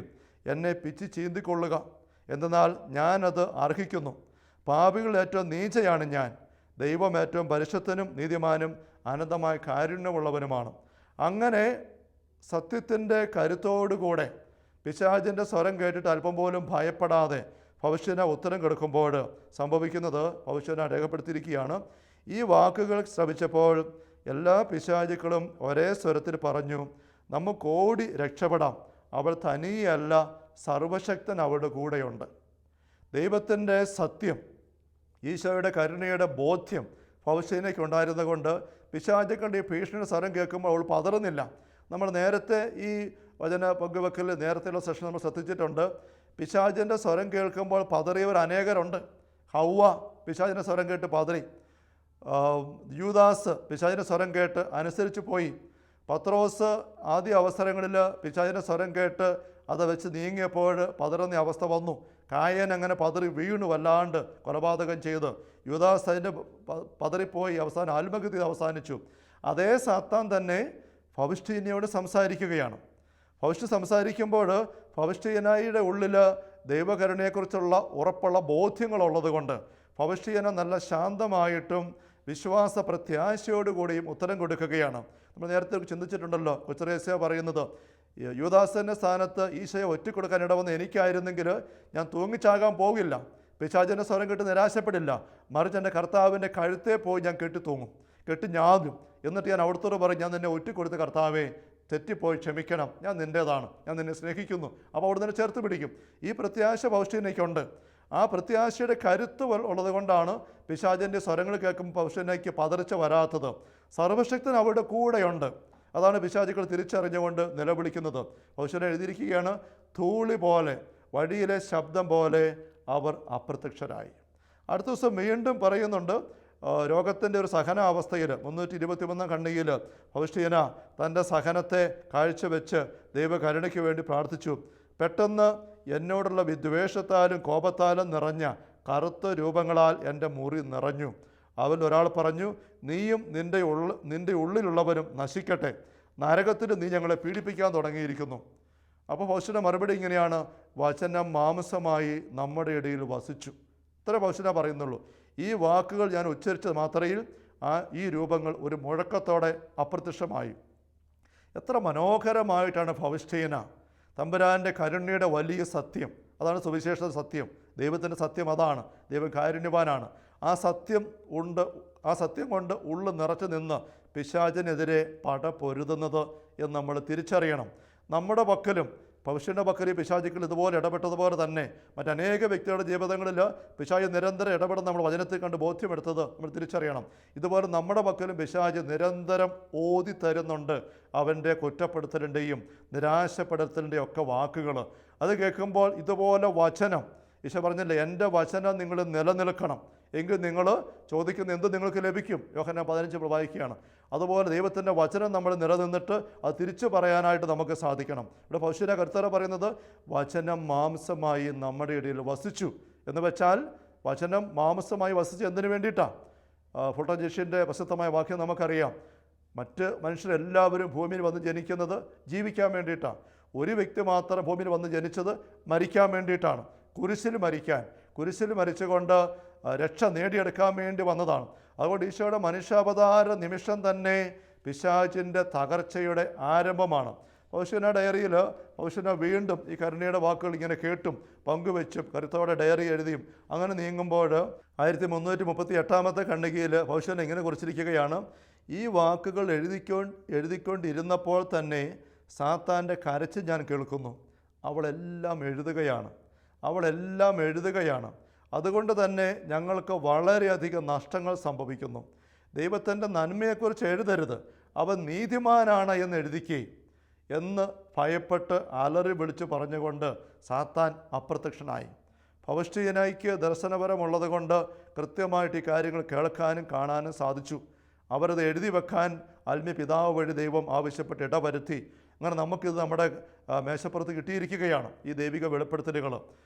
S2: എന്നെ പിച്ച് ചീന്തിക്കൊള്ളുക, എന്തെന്നാൽ ഞാനത് അർഹിക്കുന്നു. പാപികൾ ഏറ്റവും നീചയാണ് ഞാൻ. ദൈവം ഏറ്റവും പരിശുദ്ധനും നീതിമാനും അനന്തമായ കാരുണ്യമുള്ളവനുമാണ്. അങ്ങനെ സത്യത്തിൻ്റെ കരുത്തോടുകൂടെ പിശാചിൻ്റെ സ്വരം കേട്ടിട്ട് അല്പം പോലും ഭയപ്പെടാതെ ഫൗസ്റ്റീന ഉത്തരം കൊടുക്കുമ്പോൾ സംഭവിക്കുന്നത് ഫൗസ്റ്റീന രേഖപ്പെടുത്തിയിരിക്കുകയാണ്. ഈ വാക്കുകൾ ശ്രവിച്ചപ്പോൾ എല്ലാ പിശാചുക്കളും ഒരേ സ്വരത്തിൽ പറഞ്ഞു, നമുക്കോടി രക്ഷപ്പെടാം, അവൾ തനിയല്ല, സർവശക്തൻ അവളുടെ കൂടെയുണ്ട്. ദൈവത്തിൻ്റെ സത്യം, ഈശോയുടെ കരുണയുടെ ബോധ്യം ഫൗസ്റ്റീനയ്ക്ക് ഉണ്ടായിരുന്നത് കൊണ്ട് പിശാചുക്കളുടെ ഈ ഭീഷണിയുടെ സ്വരം കേൾക്കുമ്പോൾ അവൾ പതറുന്നില്ല. നമ്മൾ നേരത്തെ ഈ വചന പങ്കുവെക്കൽ നേരത്തെയുള്ള സെഷൻ നമ്മൾ ശ്രദ്ധിച്ചിട്ടുണ്ട്. പിശാചിൻ്റെ സ്വരം കേൾക്കുമ്പോൾ പതറിയവർ അനേകരുണ്ട്. ഹൗവ പിശാചിൻ്റെ സ്വരം കേട്ട് പതറി. യൂദാസ് പിശാചിൻ്റെ സ്വരം കേട്ട് അനുസരിച്ച് പോയി. പത്രോസ് ആദ്യ അവസരങ്ങളിൽ പിശാചിൻ്റെ സ്വരം കേട്ട് അത് വെച്ച് നീങ്ങിയപ്പോൾ പതറുന്ന അവസ്ഥ വന്നു. കായൻ അങ്ങനെ പതറി വീണു, വല്ലാണ്ട് കൊലപാതകം ചെയ്ത്. യൂദാസ് അതിൻ്റെ പതറിപ്പോയി, അവസാനം ആത്മഹത്യ അവസാനിച്ചു. അതേ സാത്താൻ തന്നെ ഫൗസ്റ്റീനയോട് സംസാരിക്കുകയാണ്. ഫൗസ്റ്റീന സംസാരിക്കുമ്പോൾ ഫൗസ്റ്റീനയുടെ ഉള്ളിൽ ദൈവകരുണയെക്കുറിച്ചുള്ള ഉറപ്പുള്ള ബോധ്യങ്ങളുള്ളത് കൊണ്ട് ഫൗസ്റ്റീന നല്ല ശാന്തമായിട്ടും വിശ്വാസ പ്രത്യാശയോടുകൂടിയും ഉത്തരം കൊടുക്കുകയാണ്. നമ്മൾ നേരത്തെ ചിന്തിച്ചിട്ടുണ്ടല്ലോ, കൊച്ചുത്രേസ്യ പറയുന്നത്, യൂദാസിൻ്റെ സ്ഥാനത്ത് ഈശോയെ ഒറ്റിക്കൊടുക്കാൻ ഇടവന്ന് എനിക്കായിരുന്നെങ്കിൽ ഞാൻ തൂങ്ങിച്ചാകാൻ പോകില്ല, പിശാചിൻ്റെ സ്വരം കേട്ട് നിരാശപ്പെടില്ല, മറിച്ച് എൻ്റെ കർത്താവിൻ്റെ കഴുത്തേ പോയി ഞാൻ കെട്ടി തൂങ്ങും, കെട്ടി ഞാതും. എന്നിട്ട് ഞാൻ അവിടുത്തോട് പറയും, ഞാൻ നിന്നെ ഒറ്റിക്കൊടുത്ത കർത്താവേ, തെറ്റിപ്പോയി ക്ഷമിക്കണം, ഞാൻ നിൻ്റേതാണ്, ഞാൻ നിന്നെ സ്നേഹിക്കുന്നു. അപ്പോൾ അവിടെ നിന്ന് ചേർത്ത് പിടിക്കും. ഈ പ്രത്യാശ ഫൗസ്റ്റീനയ്ക്കുണ്ട്. ആ പ്രത്യാശയുടെ കരുത്ത് ഉള്ളത് കൊണ്ടാണ് പിശാചിൻ്റെ സ്വരങ്ങൾ കേൾക്കുമ്പോൾ ഫൗസ്റ്റീനയ്ക്ക് പതർച്ച വരാത്തത്. സർവശക്തൻ അവരുടെ കൂടെയുണ്ട്. അതാണ് പിശാചുക്കൾ തിരിച്ചറിഞ്ഞുകൊണ്ട് നിലവിളിക്കുന്നത്. ഫൗസ്റ്റീന എഴുതിയിരിക്കുകയാണ്, ധൂളി പോലെ, വഴിയിലെ ശബ്ദം പോലെ അവർ അപ്രത്യക്ഷരായി. അടുത്ത ദിവസം വീണ്ടും പറയുന്നുണ്ട്, രോഗത്തിൻ്റെ ഒരു സഹനാവസ്ഥയിൽ 321 കണ്ണിയിൽ ഫൗസ്റ്റീന തൻ്റെ സഹനത്തെ കാഴ്ചവെച്ച് ദൈവകരുണയ്ക്ക് വേണ്ടി പ്രാർത്ഥിച്ചു. പെട്ടെന്ന് എന്നോടുള്ള വിദ്വേഷത്താലും കോപത്താലും നിറഞ്ഞ കറുത്ത രൂപങ്ങളാൽ എൻ്റെ മുറി നിറഞ്ഞു. അവൻ ഒരാൾ പറഞ്ഞു, നീയും നിൻ്റെ ഉള്ളിലുള്ളവരും നശിക്കട്ടെ, നരകത്തിൽ നീ ഞങ്ങളെ പീഡിപ്പിക്കാൻ തുടങ്ങിയിരിക്കുന്നു. അപ്പോൾ ഫൗസ്റ്റീന മറുപടി ഇങ്ങനെയാണ്, വചനം മാംസമായി നമ്മുടെ ഇടയിൽ വസിച്ചു. ഇത്ര ഫൗസ്റ്റീന പറയുന്നുള്ളൂ. ഈ വാക്കുകൾ ഞാൻ ഉച്ചരിച്ച മാത്രയിൽ ഈ രൂപങ്ങൾ ഒരു മുഴക്കത്തോടെ അപ്രത്യക്ഷമായി. എത്ര മനോഹരമായിട്ടാണ് ഫൗസ്റ്റീന തമ്പുരാൻ്റെ കരുണയുടെ വലിയ സത്യം, അതാണ് സുവിശേഷ സത്യം, ദൈവത്തിൻ്റെ സത്യം അതാണ്. ദൈവം കാരുണ്യവാനാണ്. ആ സത്യം കൊണ്ട് ഉള്ളു നിറച്ചു നിന്ന് പിശാചിനെതിരെ പടപൊരുതുന്നത് എന്ന് നമ്മൾ തിരിച്ചറിയണം. നമ്മുടെ പക്കലും ഫൗസ്റ്റീനയുടെ പക്കൽ പിശാചുക്കൾ ഇതുപോലെ ഇടപെട്ടതുപോലെ തന്നെ മറ്റനേക വ്യക്തികളുടെ ജീവിതങ്ങളിൽ പിശാച് നിരന്തരം ഇടപെടുന്ന നമ്മൾ വചനത്തിൽ കണ്ട് ബോധ്യമെടുത്തത് നമ്മൾ തിരിച്ചറിയണം. ഇതുപോലെ നമ്മുടെ പക്കലും പിശാച് നിരന്തരം ഓതി തരുന്നുണ്ട് അവൻ്റെ കുറ്റപ്പെടുത്തലിൻ്റെയും നിരാശപ്പെടുത്തലിൻ്റെയും ഒക്കെ വാക്കുകൾ. അത് കേൾക്കുമ്പോൾ ഇതുപോലെ വചനം, ഈശോ പറഞ്ഞില്ലേ, എൻ്റെ വചനം നിങ്ങൾ നിലനിൽക്കണം, എങ്കിൽ നിങ്ങൾ ചോദിക്കുന്ന എന്ത് നിങ്ങൾക്ക് ലഭിക്കും. യോഹന്നാൻ 15 വായിക്കുകയാണ്. അതുപോലെ ദൈവത്തിൻ്റെ വചനം നമ്മൾ നിലനിന്നിട്ട് അത് തിരിച്ചു പറയാനായിട്ട് നമുക്ക് സാധിക്കണം. ഇവിടെ പൗശീന കർത്താവ് പറയുന്നത് വചനം മാംസമായി നമ്മുടെ ഇടയിൽ വസിച്ചു എന്ന് വെച്ചാൽ വചനം മാംസമായി വസിച്ച് എന്തിനു വേണ്ടിയിട്ടാണ്? ഫുൾട്ടൻ ജെഷിൻ്റെ പ്രസിദ്ധമായ വാക്യം നമുക്കറിയാം. മറ്റ് മനുഷ്യരെല്ലാവരും ഭൂമിയിൽ വന്ന് ജനിക്കുന്നത് ജീവിക്കാൻ വേണ്ടിയിട്ടാണ്. ഒരു വ്യക്തി മാത്രം ഭൂമിയിൽ വന്ന് ജനിച്ചത് മരിക്കാൻ വേണ്ടിയിട്ടാണ്. കുരിശിൽ മരിച്ചുകൊണ്ട് രക്ഷ നേടിയെടുക്കാൻ വേണ്ടി വന്നതാണ്. അതുകൊണ്ട് ഈശോയുടെ മനുഷ്യാവതാര നിമിഷം തന്നെ പിശാചിൻ്റെ തകർച്ചയുടെ ആരംഭമാണ്. പൗശീന ഡയറിയിൽ പൗശീന വീണ്ടും ഈ കരുണയുടെ വാക്കുകൾ ഇങ്ങനെ കേട്ടും പങ്കുവെച്ചും കരുത്തോടെ ഡയറി എഴുതിയും അങ്ങനെ നീങ്ങുമ്പോൾ 1338 ഖണ്ഡികയിൽ പൗശീന ഇങ്ങനെ കുറിച്ചിരിക്കുകയാണ്: ഈ വാക്കുകൾ എഴുതിക്കൊണ്ടിരുന്നപ്പോൾ തന്നെ സാത്താൻ്റെ കരച്ചിൽ ഞാൻ കേൾക്കുന്നു. അവളെല്ലാം എഴുതുകയാണ്. അതുകൊണ്ട് തന്നെ ഞങ്ങൾക്ക് വളരെയധികം നഷ്ടങ്ങൾ സംഭവിക്കുന്നു. ദൈവത്തിൻ്റെ നന്മയെക്കുറിച്ച് എഴുതരുത്, അവൻ നീതിമാനാണ് എന്ന് എഴുതിക്കേ എന്ന് ഭയപ്പെട്ട് അലറി വിളിച്ചു പറഞ്ഞുകൊണ്ട് സാത്താൻ അപ്രത്യക്ഷനായി. ഫൗസ്റ്റീനയ്ക്ക് ദർശനപരമുള്ളത് കൊണ്ട് കൃത്യമായിട്ട് ഈ കാര്യങ്ങൾ കേൾക്കാനും കാണാനും സാധിച്ചു. അവരത് എഴുതി വെക്കാൻ ആത്മീയ പിതാവ് വഴി ദൈവം ആവശ്യപ്പെട്ട് ഇടവരുത്തി. അങ്ങനെ നമുക്കിത് നമ്മുടെ മേശപ്പുറത്ത് കിട്ടിയിരിക്കുകയാണ്. ഈ ദൈവിക വെളിപ്പെടുത്തലുകൾ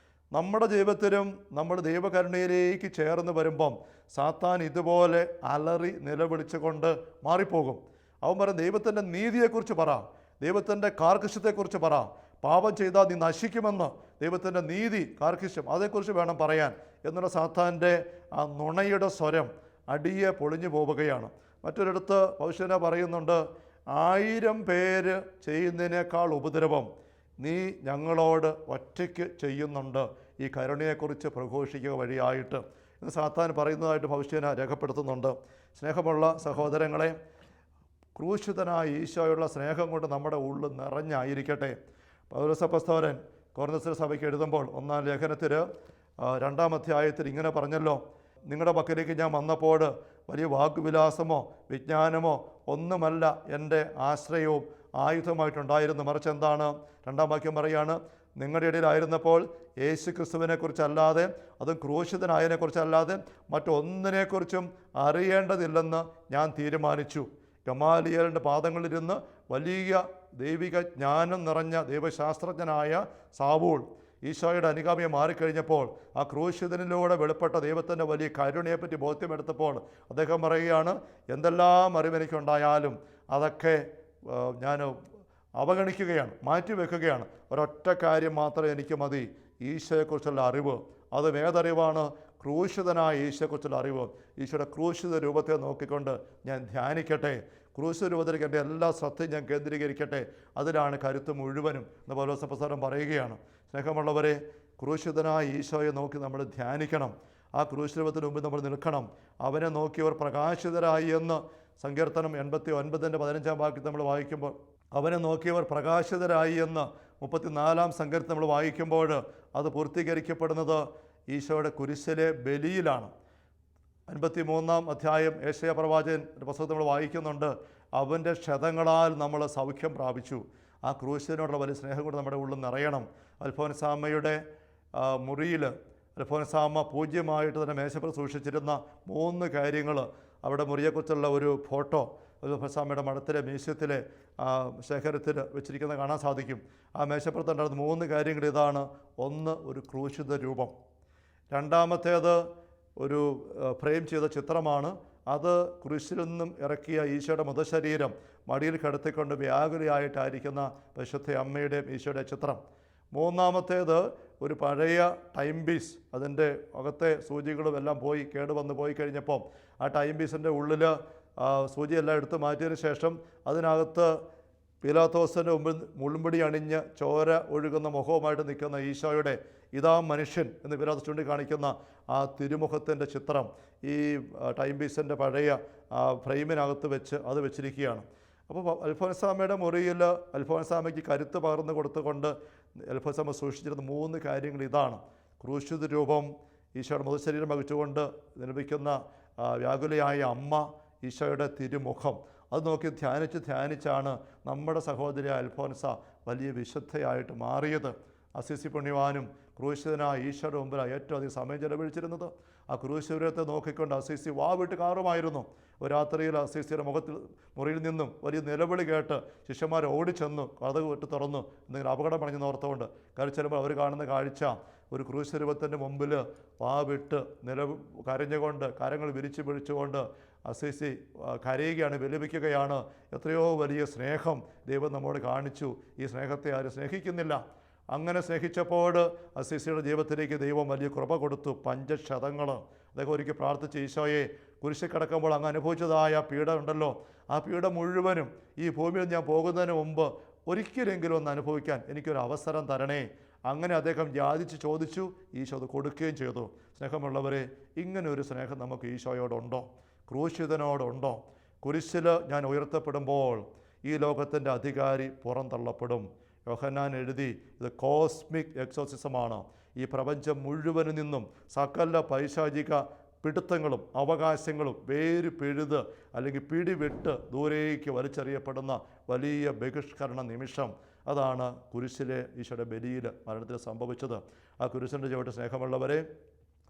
S2: നമ്മുടെ ജീവിതത്തിലും നമ്മൾ ദൈവകരുണയിലേക്ക് ചേർന്ന് വരുമ്പം സാത്താൻ ഇതുപോലെ അലറി നിലവിളിച്ചുകൊണ്ട് മാറിപ്പോകും. അവൻ പറയും, ദൈവത്തിൻ്റെ നീതിയെക്കുറിച്ച് പറ, ദൈവത്തിൻ്റെ കാർക്കശ്യത്തെക്കുറിച്ച് പറ, പാപം ചെയ്താൽ നീ നശിക്കുമെന്ന്, ദൈവത്തിൻ്റെ നീതി കാർക്കശ്യം അതേക്കുറിച്ച് വേണം പറയാൻ എന്നുള്ള സാത്താൻ്റെ ആ നുണയുടെ സ്വരം അടിയെ പൊളിഞ്ഞു പോവുകയാണ്. മറ്റൊരിടത്ത് പൗശീന പറയുന്നുണ്ട്, 1000 പേര് ചെയ്യുന്നതിനേക്കാൾ ഉപദ്രവം നീ ഞങ്ങളോട് ഒറ്റയ്ക്ക് ചെയ്യുന്നുണ്ട് ഈ കരുണയെക്കുറിച്ച് പ്രഘോഷിക്കുക വഴിയായിട്ട് എന്ന് സാത്താൻ പറയുന്നതായിട്ട് പൗശീന രേഖപ്പെടുത്തുന്നുണ്ട്. സ്നേഹമുള്ള സഹോദരങ്ങളെ, ക്രൂശിതനായ ഈശോയുള്ള സ്നേഹം കൊണ്ട് നമ്മുടെ ഉള്ളിൽ നിറഞ്ഞായിരിക്കട്ടെ. പൗലോസപ്പോസ്തലൻ കൊരിന്ത്യർ സഭയ്ക്ക് എഴുതുമ്പോൾ 1-ാം ലേഖനത്തിൽ 2-ാം അധ്യായത്തിൽ ഇങ്ങനെ പറഞ്ഞല്ലോ: നിങ്ങളുടെ പക്കലേക്ക് ഞാൻ വന്നപ്പോൾ വലിയ വാഗ്വിലാസമോ വിജ്ഞാനമോ ഒന്നുമല്ല എൻ്റെ ആശ്രയവും ആയുധമായിട്ടുണ്ടായിരുന്നു. മറിച്ച് എന്താണ്? 2-ാം വാക്യം പറയാണ്, നിങ്ങളുടെ ഇടയിലായിരുന്നപ്പോൾ യേശു ക്രിസ്തുവിനെക്കുറിച്ചല്ലാതെ, അതും ക്രൂശിതനായതിനെക്കുറിച്ചല്ലാതെ മറ്റൊന്നിനെക്കുറിച്ചും അറിയേണ്ടതില്ലെന്ന് ഞാൻ തീരുമാനിച്ചു. ഗമാലിയേലിൻ്റെ പാദങ്ങളിലിരുന്ന് വലിയ ദൈവിക ജ്ഞാനം നിറഞ്ഞ ദൈവശാസ്ത്രജ്ഞനായ സാവൂൾ ഈശോയുടെ അനുഗാമിയെ മാറിക്കഴിഞ്ഞപ്പോൾ ആ ക്രൂശിതനിലൂടെ വെളിപ്പെട്ട ദൈവത്തിൻ്റെ വലിയ കരുണയെപ്പറ്റി ബോധ്യമെടുത്തപ്പോൾ അദ്ദേഹം പറയുകയാണ്, എന്തെല്ലാം അറിവെനിക്കുണ്ടായാലും അതൊക്കെ ഞാൻ അവഗണിക്കുകയാണ്, മാറ്റിവെക്കുകയാണ്. ഒരൊറ്റ കാര്യം മാത്രമേ എനിക്ക് മതി, ഈശോയെക്കുറിച്ചുള്ള അറിവ്. അത് ഏതറിവാണ്? ക്രൂശിതനായ ഈശോയെക്കുറിച്ചുള്ള അറിവ്. ഈശോയുടെ ക്രൂശിത രൂപത്തെ നോക്കിക്കൊണ്ട് ഞാൻ ധ്യാനിക്കട്ടെ, ക്രൂശിത രൂപത്തിലേക്ക് എൻ്റെ എല്ലാ ശ്രദ്ധയും ഞാൻ കേന്ദ്രീകരിക്കട്ടെ. അതിലാണ് കരുത്ത് മുഴുവനും എന്ന് പൗലോസപ്പോസ്തലൻ പറയുകയാണ്. സ്നേഹമുള്ളവരെ, ക്രൂശിതനായ ഈശോയെ നോക്കി നമ്മൾ ധ്യാനിക്കണം. ആ ക്രൂശ് രൂപത്തിന് മുമ്പിൽ നമ്മൾ നിൽക്കണം. അവനെ നോക്കിയവർ പ്രകാശിതരായി എന്ന് സങ്കീർത്തനം 89 15-ാം വാക്യത്തിൽ നമ്മൾ വായിക്കുമ്പോൾ, അവനെ നോക്കിയവർ പ്രകാശിതരായി എന്ന് 34-ാം സങ്കീർത്തനം നമ്മൾ വായിക്കുമ്പോൾ അത് പൂർത്തീകരിക്കപ്പെടുന്നത് ഈശോയുടെ കുരിശിലെ ബലിയിലാണ്. 53-ാം അധ്യായം ഏശയ്യാ പ്രവാചകൻ്റെ പുസ്തകത്തിൽ നമ്മൾ വായിക്കുന്നുണ്ട്, അവൻ്റെ ക്ഷതങ്ങളാൽ നമ്മൾ സൗഖ്യം പ്രാപിച്ചു. ആ ക്രൂശിനോടുള്ള വലിയ സ്നേഹം കൊണ്ട് നമ്മുടെ ഉള്ളിൽ നിറയണം. അൽഫോൻസാമ്മയുടെ മുറിയിൽ അൽഫോൻസാമ്മ പൂജ്യമായിട്ട് തന്നെ മേശപ്പുറത്ത് സൂക്ഷിച്ചിരുന്ന 3 കാര്യങ്ങൾ, അവിടെ മുറിയെക്കുറിച്ചുള്ള ഒരു ഫോട്ടോ അൽഫോൻസാമ്മയുടെ മഠത്തിലെ മ്യൂസിയത്തിലെ ശേഖരത്തിൽ വെച്ചിരിക്കുന്നത് കാണാൻ സാധിക്കും. ആ മേശപ്പുറത്തുണ്ടായിരുന്ന 3 കാര്യങ്ങൾ ഇതാണ്: 1, ഒരു ക്രൂശിത രൂപം; 2-ാമത്തേത് ഒരു ഫ്രെയിം ചെയ്ത ചിത്രമാണ്. അത് കുരിശിൽ നിന്നും ഇറക്കിയ ഈശോയുടെ മൃതശരീരം മടിയിൽ കിടത്തിക്കൊണ്ട് വ്യാകുലയായിട്ടായിരിക്കുന്ന പരിശുദ്ധ അമ്മയുടെയും ഈശോയുടെ ചിത്രം. 3-ാമത്തേത് ഒരു പഴയ ടൈം പീസ്, അതിൻ്റെ അകത്തെ സൂചികളും എല്ലാം കേടുവന്ന് പോയി കഴിഞ്ഞപ്പം ആ ടൈം പീസിൻ്റെ ഉള്ളിൽ സൂചിയെല്ലാം എടുത്ത് മാറ്റിയതിന് ശേഷം അതിനകത്ത് പീലാത്തോസിൻ്റെ മുമ്പിൽ മുൾമുടി അണിഞ്ഞ് ചോര ഒഴുകുന്ന മുഖവുമായിട്ട് നിൽക്കുന്ന ഈശോയുടെ ഇതാ മനുഷ്യൻ എന്ന് പീലാത്തോസ് ചൂണ്ടിക്കാണിക്കുന്ന ആ തിരുമുഖത്തിൻ്റെ ചിത്രം ഈ ടൈം പീസിൻ്റെ പഴയ ഫ്രെയിമിനകത്ത് അത് വെച്ചിരിക്കുകയാണ്. അപ്പോൾ അൽഫോൻസാമ്മയുടെ മുറിയിൽ അൽഫോൻസാമ്മയ്ക്ക് കരുത്ത് പകർന്നു കൊടുത്തുകൊണ്ട് അൽഫോൻസാമ്മ സൂക്ഷിച്ചിരുന്ന 3 കാര്യങ്ങൾ ഇതാണ്: ക്രൂശിത രൂപം, ഈശോയുടെ മൃതശരീരം വഹിച്ചുകൊണ്ട് നിർമ്മിക്കുന്ന വ്യാകുലയായ അമ്മ, ഈശോയുടെ തിരുമുഖം. അത് നോക്കി ധ്യാനിച്ചാണ് നമ്മുടെ സഹോദരി അൽഫോൻസ വലിയ വിശുദ്ധയായിട്ട് മാറിയത്. അസിസി പുണ്യവാനും ക്രൂശിതനായ ഈശോയുടെ മുമ്പിലാണ് ഏറ്റവും അധികം സമയം ചെലവഴിച്ചിരുന്നത്. ആ ക്രൂശുരത്തെ നോക്കിക്കൊണ്ട് അസീസി വാവിട്ട് കാറുമായിരുന്നു. ഒരു രാത്രിയിൽ അസീസിയുടെ മുറിയിൽ നിന്നും വലിയ നിലവിളി കേട്ട് ശിഷ്യന്മാർ ഓടിച്ചെന്നു കതക് വിട്ട് തുറന്നു എന്തെങ്കിലും അപകടം പണിഞ്ഞെന്ന് ഓർത്തുകൊണ്ട് കരച്ചിലുമ്പോൾ അവർ കാണുന്ന കാഴ്ച ഒരു ക്രൂശ് രൂപത്തിൻ്റെ മുമ്പിൽ വാവിട്ട് കരഞ്ഞുകൊണ്ട് കരങ്ങൾ വിരിച്ചു പിടിച്ചുകൊണ്ട് അസീസി കരയുകയാണ്, വിലപിക്കുകയാണ്. എത്രയോ വലിയ സ്നേഹം ദൈവം നമ്മോട് കാണിച്ചു. ഈ സ്നേഹത്തെ ആരും സ്നേഹിക്കുന്നില്ല. അങ്ങനെ സ്നേഹിച്ചപ്പോൾ അസീസിയുടെ ജീവിതത്തിലേക്ക് ദൈവം വലിയ കൃപ കൊടുത്തു. 5 ശതങ്ങൾ അദ്ദേഹം ഒരിക്കൽ പ്രാർത്ഥിച്ച്, ഈശോയെ കുരിശിൽ കിടക്കുമ്പോൾ അങ്ങ് അനുഭവിച്ചതായ പീഡ ഉണ്ടല്ലോ, ആ പീഡ മുഴുവനും ഈ ഭൂമിയിൽ ഞാൻ പോകുന്നതിന് മുമ്പ് ഒരിക്കലെങ്കിലും ഒന്ന് അനുഭവിക്കാൻ എനിക്കൊരു അവസരം തരണേ. അങ്ങനെ അദ്ദേഹം യാചിച്ച് ചോദിച്ചു, ഈശോ അത് കൊടുക്കുകയും ചെയ്തു. സ്നേഹമുള്ളവരെ, ഇങ്ങനെ ഒരു സ്നേഹം നമുക്ക് ഈശോയോടുണ്ടോ? ക്രൂശിതനോടുണ്ടോ? കുരിശിൽ ഞാൻ ഉയർത്തപ്പെടുമ്പോൾ ഈ ലോകത്തിൻ്റെ അധികാരി പുറന്തള്ളപ്പെടും. യോഹന്നാൻ എഴുതി, ഇത് കോസ്മിക് എക്സോസിസമാണ്. ഈ പ്രപഞ്ചം മുഴുവനിൽ നിന്നും സകല പൈശാചിക പിടുത്തങ്ങളും അവകാശങ്ങളും വേര് പിഴുത് അല്ലെങ്കിൽ പിടിവിട്ട് ദൂരേക്ക് വലിച്ചെറിയപ്പെടുന്ന വലിയ ബഹിഷ്കരണ നിമിഷം. അതാണ് കുരിശിലെ ഈശോയുടെ ബലിയിൽ മരണത്തിൽ സംഭവിച്ചത്. ആ കുരിശിൻ്റെ ചുവട്ട് സ്നേഹമുള്ളവരെ,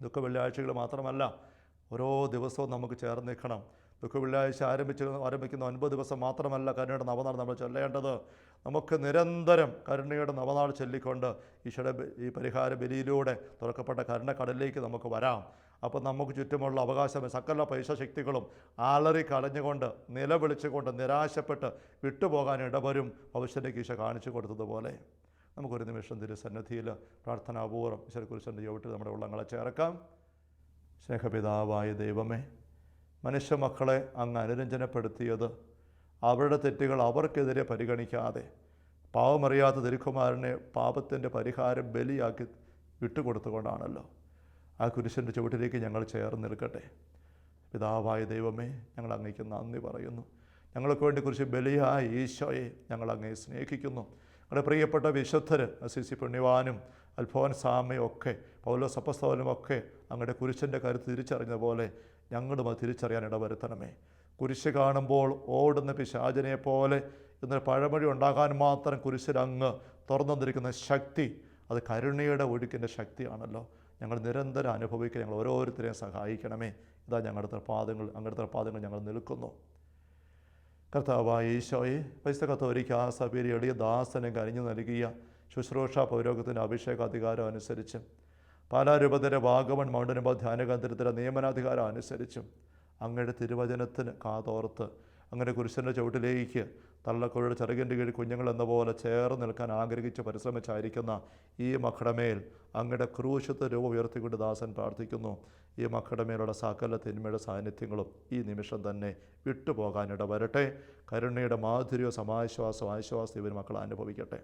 S2: ദുഃഖ വെള്ളിയാഴ്ചകൾ മാത്രമല്ല, ഓരോ ദിവസവും നമുക്ക് ചേർന്ന് നിൽക്കണം. ദുഃഖ വെള്ളിയാഴ്ച ആരംഭിക്കുന്ന 9 ദിവസം മാത്രമല്ല കരുണയുടെ നവനാൾ നമ്മൾ ചൊല്ലേണ്ടത്. നമുക്ക് നിരന്തരം കരുണയുടെ നവനാൾ ചൊല്ലിക്കൊണ്ട് ഈശോയുടെ ഈ പരിഹാര ബലിയിലൂടെ തുറക്കപ്പെട്ട കരുണക്കടലിലേക്ക് നമുക്ക് വരാം. അപ്പോൾ നമുക്ക് ചുറ്റുമുള്ള അവകാശം സകല പൈശാശക്തികളും ആളറി കലഞ്ഞുകൊണ്ട് നിലവിളിച്ചുകൊണ്ട് നിരാശപ്പെട്ട് വിട്ടുപോകാൻ ഇടവരും. ഭവിഷ്യത്തേക്ക് ഈശോ കാണിച്ചു കൊടുത്തതുപോലെ നമുക്കൊരു നിമിഷം തിരുസന്നിധിയിൽ പ്രാർത്ഥനാപൂർവ്വം ഈശോയെക്കുറിച്ചുള്ള ചുവട്ടിൽ നമ്മുടെ ഉള്ളങ്ങളെ ചേർക്കാം. സ്നേഹപിതാവായ ദൈവമേ, മനുഷ്യ മക്കളെ അങ്ങ് അനുരഞ്ജനപ്പെടുത്തിയത് അവരുടെ തെറ്റുകൾ അവർക്കെതിരെ പരിഗണിക്കാതെ പാവമറിയാത്ത തിരുക്കുമാരനെ പാപത്തിൻ്റെ പരിഹാരം ബലിയാക്കി വിട്ടുകൊടുത്തുകൊണ്ടാണല്ലോ. ആ കുരിശിൻ്റെ ചുവട്ടിലേക്ക് ഞങ്ങൾ ചേർന്ന് നിൽക്കട്ടെ. പിതാവായ ദൈവമേ, ഞങ്ങൾ അങ്ങേക്ക് നന്ദി പറയുന്നു. ഞങ്ങൾക്ക് വേണ്ടി കുരിശ് ബലിയായ ഈശോയെ ഞങ്ങൾ അങ്ങേ സ്നേഹിക്കുന്നു. ഞങ്ങളുടെ പ്രിയപ്പെട്ട വിശുദ്ധർ അസീസി പുണ്യവാനും അൽഫോൻസാമയും ഒക്കെ പൗലോസ് അപ്പോസ്തലനും ഒക്കെ അങ്ങയുടെ കുരിശിൻ്റെ കരുത്ത് തിരിച്ചറിഞ്ഞ പോലെ ഞങ്ങളും അത് തിരിച്ചറിയാൻ ഇടവരുത്തണമേ. കുരിശ് കാണുമ്പോൾ ഓടുന്ന പിശാചിനെ പോലെ ഇന്നൊരു പഴമൊഴി ഉണ്ടാകാൻ മാത്രം കുരിശിൽ അങ്ങ് തുറന്നു തന്നിരിക്കുന്ന ശക്തി, അത് കരുണയുടെ ഒഴുക്കിൻ്റെ ശക്തിയാണല്ലോ. ഞങ്ങൾ നിരന്തരം അനുഭവിക്കുക. ഞങ്ങൾ ഓരോരുത്തരെയും സഹായിക്കണമേ. ഇതാ ഞങ്ങളുടെ തൃപ്പാദങ്ങൾ ഞങ്ങൾ നിൽക്കുന്നു. കർത്താവായ ഈശോയെ, പരിശുദ്ധ കത്തോലിക്ക സഭയിൽ എളിയ ദാസനെ കനിഞ്ഞു നൽകിയ ശുശ്രൂഷ പൗരോഹിത്യത്തിൻ്റെ അഭിഷേകാധികാരം അനുസരിച്ചും പാലാരൂപതയുടെ വാഗമൺ മൗണ്ടനുഭവ ധ്യാനകേന്ദ്രത്തിൻ്റെ നിയമനാധികാരം അനുസരിച്ചും അങ്ങയുടെ തിരുവചനത്തിന് കാതോർത്ത് അങ്ങനെ കുരിശിൻ്റെ ചുവട്ടിലേക്ക് തള്ളക്കോഴിയുടെ ചെറുകിൻ്റെ കീഴിൽ കുഞ്ഞുങ്ങൾ എന്ന പോലെ ചേർന്ന് നിൽക്കാൻ ആഗ്രഹിച്ച് പരിശ്രമിച്ചായിരിക്കുന്ന ഈ മക്കളുടെ മേൽ അങ്ങയുടെ ക്രൂശത്തെ രൂപം ഉയർത്തിക്കൊണ്ട് ദാസൻ പ്രാർത്ഥിക്കുന്നു. ഈ മക്കളുടെ മേലുള്ള സകല തിന്മയുടെ സാന്നിധ്യങ്ങളും ഈ നിമിഷം തന്നെ വിട്ടുപോകാനിട വരട്ടെ. കരുണയുടെ മാധുര്യവും സമാശ്വാസവും ആശ്വാസം ഇവർ മക്കൾ അനുഭവിക്കട്ടെ.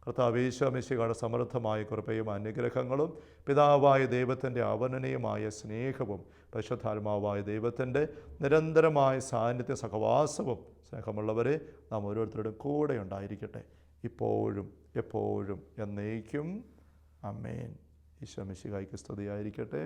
S2: കർത്താവ് ഈശോ മിശിഹായുടെ സമൃദ്ധമായ കൃപയും അനുഗ്രഹങ്ങളും പിതാവായ ദൈവത്തിൻ്റെ അവനനീയമായ സ്നേഹവും പരിശുദ്ധാത്മാവായ ദൈവത്തിൻ്റെ നിരന്തരമായ സാന്നിധ്യ സഹവാസവും സ്നേഹമുള്ളവരെ നാം ഓരോരുത്തരുടെയും കൂടെ ഉണ്ടായിരിക്കട്ടെ, ഇപ്പോഴും എപ്പോഴും എന്നേക്കും. ആമേൻ. ഈശോ മിശിഹായ്ക്ക് സ്തുതിയായിരിക്കട്ടെ.